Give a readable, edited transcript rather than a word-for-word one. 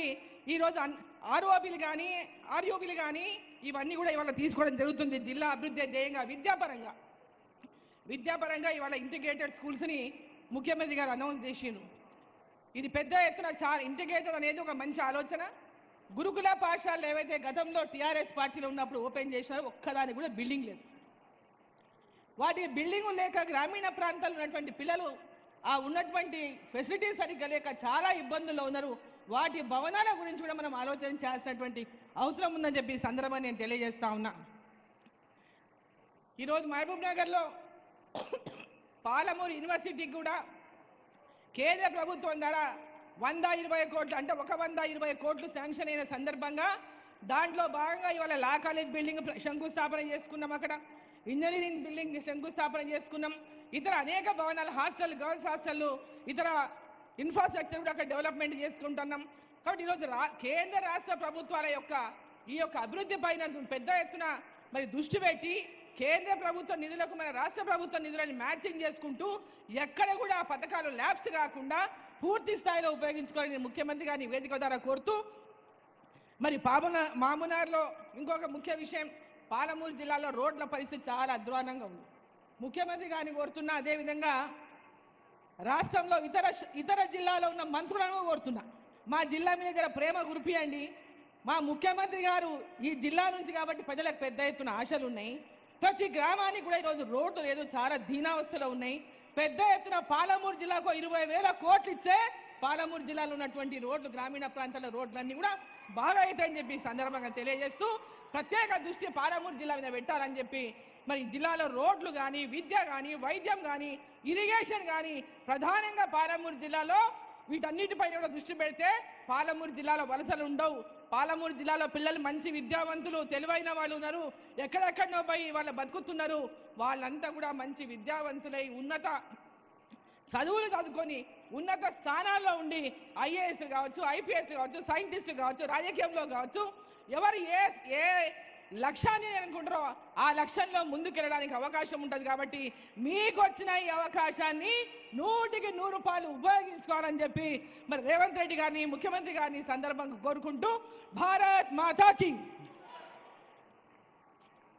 ఉన్నటువంటి ఈరోజు ఆర్ఓబీలు కానీ ఆర్యూబీలు కానీ ఇవన్నీ కూడా ఇవాళ తీసుకోవడం జరుగుతుంది జిల్లా అభివృద్ధి ధ్యేయంగా విద్యాపరంగా ఇవాళ ఇంటిగ్రేటెడ్ స్కూల్స్ని ముఖ్యమంత్రి గారు అనౌన్స్ చేసిండ్రు. ఇది పెద్ద ఎత్తున చాలా ఇంటిగ్రేటెడ్ అనేది ఒక మంచి ఆలోచన. గురుకుల పాఠశాలలు ఏవైతే గతంలో టీఆర్ఎస్ పార్టీలో ఉన్నప్పుడు ఓపెన్ చేసినారో ఒక్కదానికి కూడా బిల్డింగ్ లేదు. వాటి బిల్డింగ్ లేక గ్రామీణ ప్రాంతాల్లో ఉన్నటువంటి పిల్లలు ఆ ఉన్నటువంటి ఫెసిలిటీస్ సరిగ్గా లేక చాలా ఇబ్బందుల్లో ఉన్నారు. వాటి భవనాల గురించి కూడా మనం ఆలోచన చేయాల్సినటువంటి అవసరం ఉందని చెప్పి ఈ సందర్భంగా నేను తెలియజేస్తా ఉన్నా. ఈరోజు మహబూబ్ నగర్లో పాలమూరు యూనివర్సిటీకి కూడా కేంద్ర ప్రభుత్వం ద్వారా 120 కోట్లు అంటే 120 కోట్లు శాంక్షన్ అయిన సందర్భంగా దాంట్లో భాగంగా ఇవాళ లా కాలేజ్ బిల్డింగ్ శంకుస్థాపన చేసుకున్నాం. అక్కడ ఇంజనీరింగ్ బిల్డింగ్ శంకుస్థాపన చేసుకున్నాం. ఇతర అనేక భవనాలు హాస్టల్ గర్ల్స్ హాస్టళ్ళు ఇతర ఇన్ఫ్రాస్ట్రక్చర్ కూడా అక్కడ డెవలప్మెంట్ చేసుకుంటున్నాం. కాబట్టి ఈరోజు కేంద్ర రాష్ట్ర ప్రభుత్వాల యొక్క ఈ యొక్క అభివృద్ధి పైన పెద్ద ఎత్తున మరి దృష్టి పెట్టి కేంద్ర ప్రభుత్వ నిధులకు మన రాష్ట్ర ప్రభుత్వ నిధులను మ్యాచింగ్ చేసుకుంటూ ఎక్కడ కూడా ఆ పథకాలు ల్యాబ్స్ కాకుండా పూర్తి స్థాయిలో ఉపయోగించుకోవాలని ముఖ్యమంత్రి గారిని వేదిక ద్వారా కోరుతూ మరి మామునార్లో ఇంకొక ముఖ్య విషయం, పాలమూరు జిల్లాలో రోడ్ల పరిస్థితి చాలా అధ్వానంగా ఉంది. ముఖ్యమంత్రి గారిని కోరుతున్నా, అదేవిధంగా రాష్ట్రంలో ఇతర జిల్లాలో ఉన్న మంత్రులను కోరుతున్నా, మా జిల్లా మీద దగ్గర ప్రేమ కురిపియండి. మా ముఖ్యమంత్రి గారు ఈ జిల్లా నుంచి కాబట్టి ప్రజలకు పెద్ద ఎత్తున ఆశలు ఉన్నాయి. ప్రతి గ్రామానికి కూడా ఈరోజు రోడ్లు లేదు, చాలా దీనావస్థలో ఉన్నాయి. పెద్ద ఎత్తున పాలమూరు జిల్లాకు 20,000 కోట్లు ఇచ్చే పాలమూరు జిల్లాలో ఉన్నటువంటి రోడ్లు గ్రామీణ ప్రాంతాల రోడ్లన్నీ కూడా బాగా అవుతాయని చెప్పి సందర్భంగా తెలియజేస్తూ ప్రత్యేక దృష్టి పాలమూరు జిల్లా మీద పెట్టాలని చెప్పి మరి జిల్లాలో రోడ్లు కానీ విద్య కానీ వైద్యం కానీ ఇరిగేషన్ కానీ ప్రధానంగా పాలమూరు జిల్లాలో వీటన్నిటిపైన కూడా దృష్టి పెడితే పాలమూరు జిల్లాలో వలసలు ఉండవు. పాలమూరు జిల్లాలో పిల్లలు మంచి విద్యావంతులు తెలివైన వాళ్ళు ఉన్నారు, ఎక్కడెక్కడో పోయి వాళ్ళు బతుకుతున్నారు. వాళ్ళంతా కూడా మంచి విద్యావంతులై ఉన్నత చదువులు చదువుకొని ఉన్నత స్థానాల్లో ఉండి ఐఏఎస్ కావచ్చు, ఐపీఎస్ కావచ్చు, సైంటిస్ట్ కావచ్చు, రాజకీయంలో కావచ్చు, ఎవరు ఏ లక్ష్యాన్ని అనుకుంటారో ఆ లక్ష్యంలో ముందుకెళ్ళడానికి అవకాశం ఉంటుంది. కాబట్టి మీకు వచ్చిన ఈ అవకాశాన్ని 100కి 100 రూపాయలు ఉపయోగించుకోవాలని చెప్పి మరి రేవంత్ రెడ్డి గారిని ముఖ్యమంత్రి గారిని సందర్భంగా కోరుకుంటూ భారత్ మాతాకి